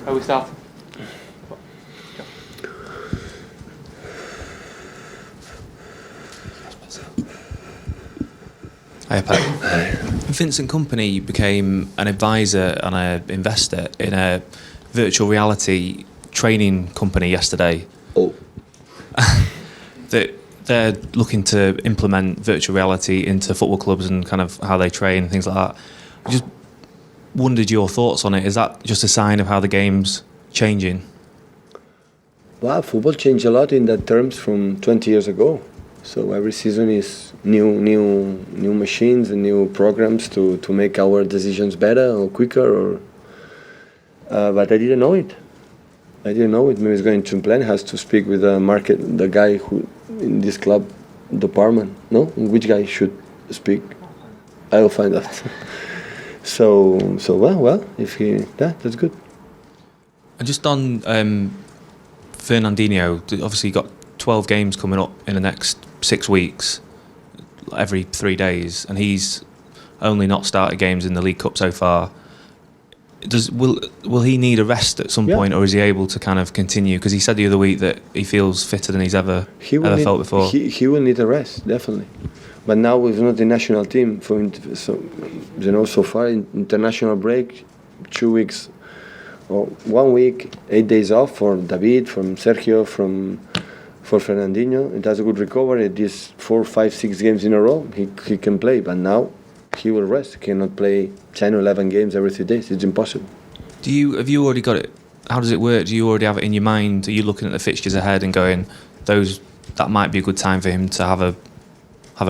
Are we starting? Hi, Pep. Vincent Kompany became an advisor and an investor in a virtual reality training company yesterday. Oh. That they're looking to implement virtual reality into football clubs and kind of how they train and things like that. I just wondered your thoughts on it. Is that just a sign of how the game's changing? Wow, football changed a lot in that terms from 20 years ago. So every season is new machines and new programs to make our decisions better or quicker. But I didn't know it. Maybe it's going to plan, has to speak with the guy who in this club department. No, which guy should speak? I will find out. so well, if that's good. And just on Fernandinho, obviously got 12 games coming up in the next 6 weeks, every 3 days, and he's only not started games in the League Cup so far. Will he need a rest at some point, or is he able to kind of continue? Because he said the other week that he feels fitter than he's ever felt before. He will need a rest, definitely. But now we're not the national team. So far, international break, 2 weeks, or 1 week, 8 days off for David, from Sergio, for Fernandinho. It has a good recovery. These 4, 5, 6 games in a row, he can play. But now he will rest. He cannot play 10 or 11 games every 3 days. It's impossible. Have you already got it? How does it work? Do you already have it in your mind? Are you looking at the fixtures ahead and going, that might be a good time for him to have a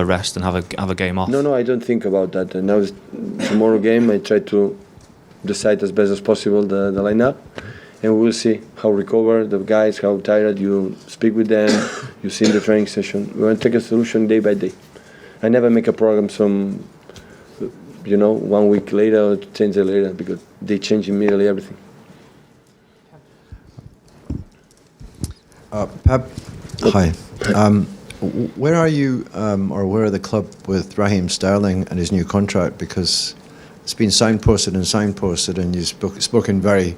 rest and have a game off? No, I don't think about that. And now tomorrow game, I try to decide as best as possible the lineup, and we will see how recover the guys, how tired. You speak with them, you see in the training session. We want to take a solution day by day. I never make a program 1 week later or 10 days later, because they change immediately everything. Pep, hi. Where are you, or where are the club with Raheem Sterling and his new contract? Because it's been signposted, and you've spoken very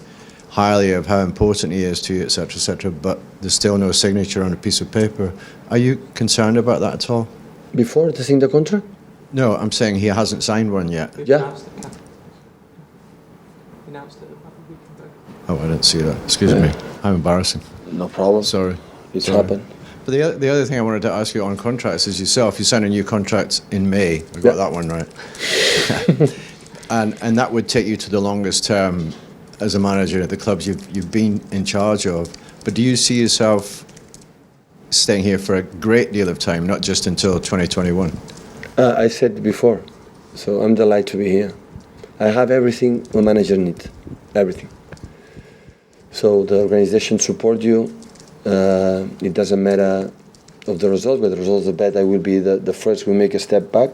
highly of how important he is to you, etc., but there's still no signature on a piece of paper. Are you concerned about that at all? Before to sign the contract? No, I'm saying he hasn't signed one yet. Yeah. Announced it about a week ago. Oh, I didn't see that. Excuse me. I'm embarrassing. No problem. Sorry. It's happened. But the other thing I wanted to ask you on contracts is yourself. You signed a new contract in May. I got that one right. and that would take you to the longest term as a manager at the clubs you've been in charge of. But do you see yourself staying here for a great deal of time, not just until 2021? I said before, so I'm delighted to be here. I have everything a manager needs, everything. So the organization support you. It doesn't matter of the results, but the results are bad. I will be the first who make a step back.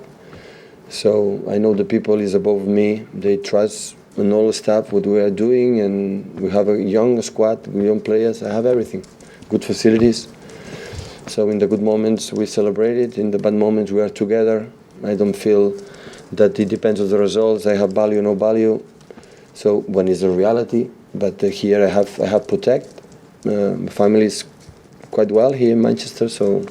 So I know the people is above me. They trust in all the staff what we are doing, and we have a young squad, young players. I have everything, good facilities. So in the good moments we celebrate it. In the bad moments we are together. I don't feel that it depends on the results. I have value, no value. So when it's a reality, but here I have protect. My family is quite well here in Manchester, so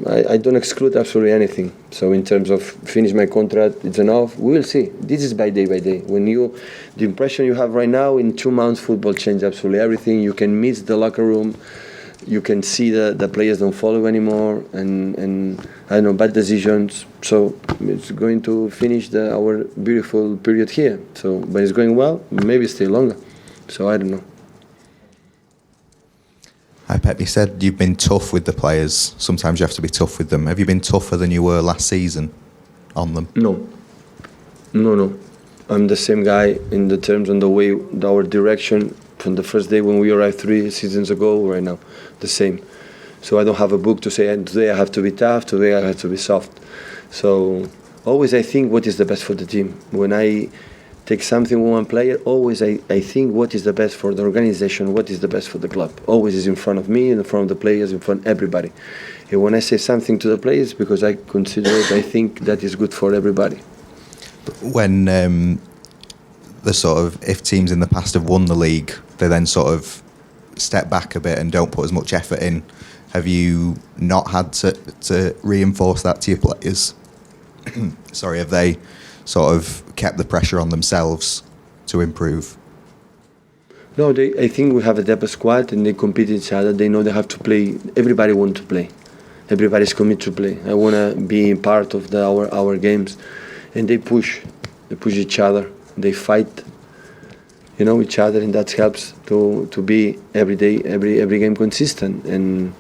I don't exclude absolutely anything. So in terms of finish my contract, it's enough. We will see. This is by day. When the impression you have right now, in 2 months, football changes absolutely everything. You can miss the locker room. You can see the players don't follow anymore, and I don't know, bad decisions. So it's going to finish our beautiful period here. So, but it's going well. Maybe stay longer. So I don't know. Hi Pep, you said you've been tough with the players. Sometimes you have to be tough with them. Have you been tougher than you were last season on them? No. I'm the same guy in the terms on the way, our direction from the first day when we arrived 3 seasons ago, right now, the same. So I don't have a book to say, today I have to be tough, today I have to be soft. So always I think what is the best for the team. When I take something with one player, always I think what is the best for the organization, what is the best for the club. Always is in front of me, in front of the players, in front of everybody. And when I say something to the players, because I consider it, I think that is good for everybody. When the sort of, if teams in the past have won the league, they then sort of step back a bit and don't put as much effort in. Have you not had to reinforce that to your players? Sorry, have they sort of kept the pressure on themselves to improve? No, I think we have a depth squad and they compete each other. They know they have to play. Everybody wants to play. Everybody's committed to play. I want to be part of our games. And they push each other. They fight, each other, and that helps to be every day, every game consistent. And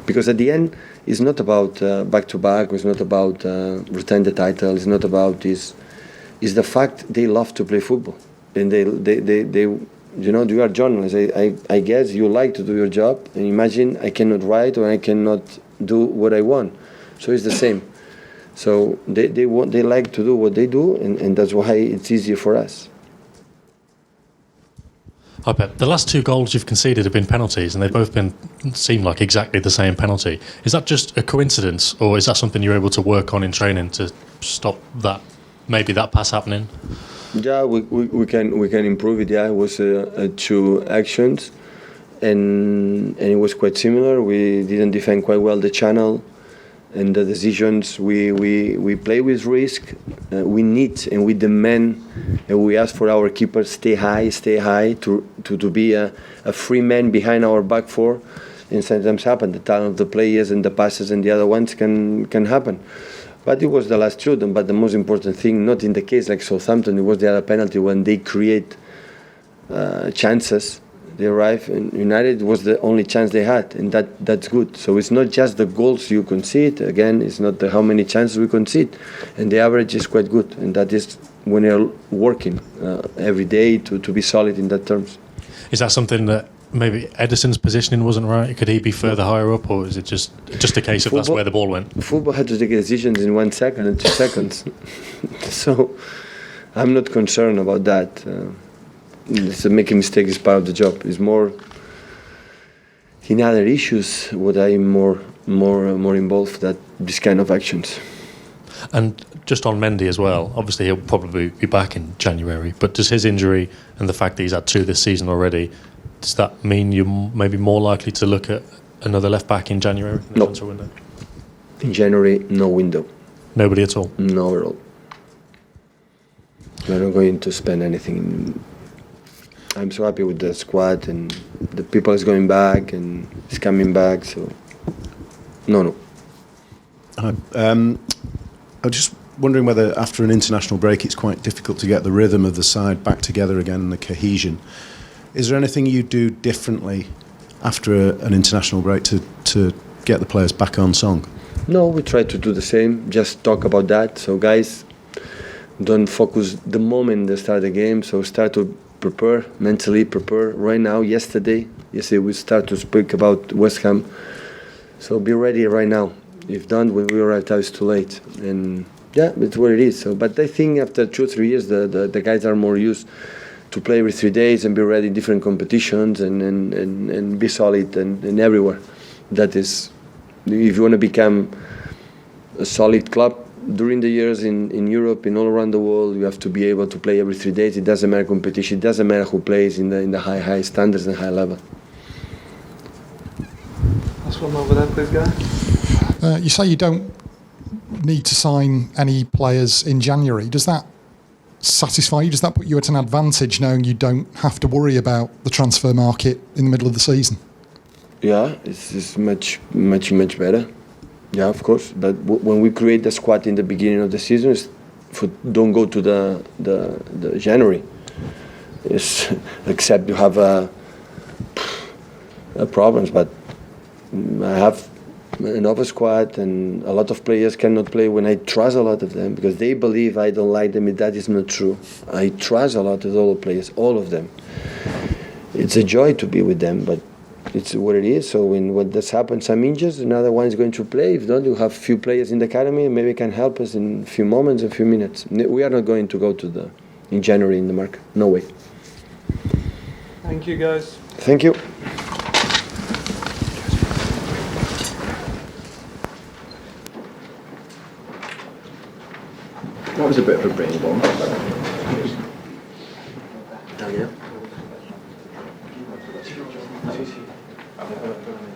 because at the end, it's not about back to back. It's not about retain the title. It's not about this. It's the fact they love to play football, and they you are journalists. I guess you like to do your job. And imagine I cannot write or I cannot do what I want. So it's the same. So they like to do what they do, and that's why it's easier for us. Hi Pep, the last 2 goals you've conceded have been penalties, and they've both seem like exactly the same penalty. Is that just a coincidence, or is that something you're able to work on in training to stop that, maybe that pass happening? Yeah, we can improve it. Yeah, it was 2 actions, and it was quite similar. We didn't defend quite well the channel, and the decisions we play with risk. We need and we demand, and we ask for our keepers stay high to be a free man behind our back 4. And sometimes happen. The talent of the players and the passes and the other ones can happen. But it was the last 2. But the most important thing, not in the case like Southampton, it was the other penalty when they create chances. They arrive, and United was the only chance they had, and that's good. So it's not just the goals you concede. Again, it's not how many chances we concede, and the average is quite good. And that is when you're working every day to be solid in that terms. Is that something that maybe Ederson's positioning wasn't right? Could he be further higher up, or is it just a case of that's where the ball went? Football had to take decisions in 1 second and 2 seconds. So I'm not concerned about that. Making mistakes is part of the job. It's more in other issues what I'm more involved that this kind of actions. And just on Mendy as well, obviously he'll probably be back in January, but does his injury and the fact that he's had 2 this season already, does that mean you're maybe more likely to look at another left back in January? In the transfer window? In January, no window. Nobody at all? No at all. We're not going to spend anything. I'm so happy with the squad, and the people is going back and is coming back. So, no. I'm just wondering whether after an international break it's quite difficult to get the rhythm of the side back together again and the cohesion. Is there anything you do differently after an international break to get the players back on song? No, we try to do the same. Just talk about that. So guys, don't focus the moment they start the game. So start to mentally prepare right now. Yesterday we start to speak about West Ham. So be ready right now. If don't, when we arrive, it's too late. And yeah, it's what it is. So, but I think after 2 or 3 years, the guys are more used to play every 3 days and be ready in different competitions and be solid and everywhere. That is, if you want to become a solid club during the years in Europe, in all around the world, you have to be able to play every 3 days. It doesn't matter competition. It doesn't matter who plays in the high standards and high level. Last one over there, please, guy. You say you don't need to sign any players in January. Does that satisfy you? Does that put you at an advantage knowing you don't have to worry about the transfer market in the middle of the season? Yeah, it's much better. Yeah, of course. But when we create the squad in the beginning of the season, don't go to the January. Except you have problems. But I have another squad, and a lot of players cannot play when I trust a lot of them because they believe I don't like them. That is not true. I trust a lot of all the players, all of them. It's a joy to be with them, but it's what it is. So when this happens, some injuries, another one is going to play. If not, you have few players in the academy, maybe can help us in a few moments, a few minutes. We are not going to go in January in the market. No way. Thank you, guys. Thank you. That was a bit of a brain bomb. Perdóname.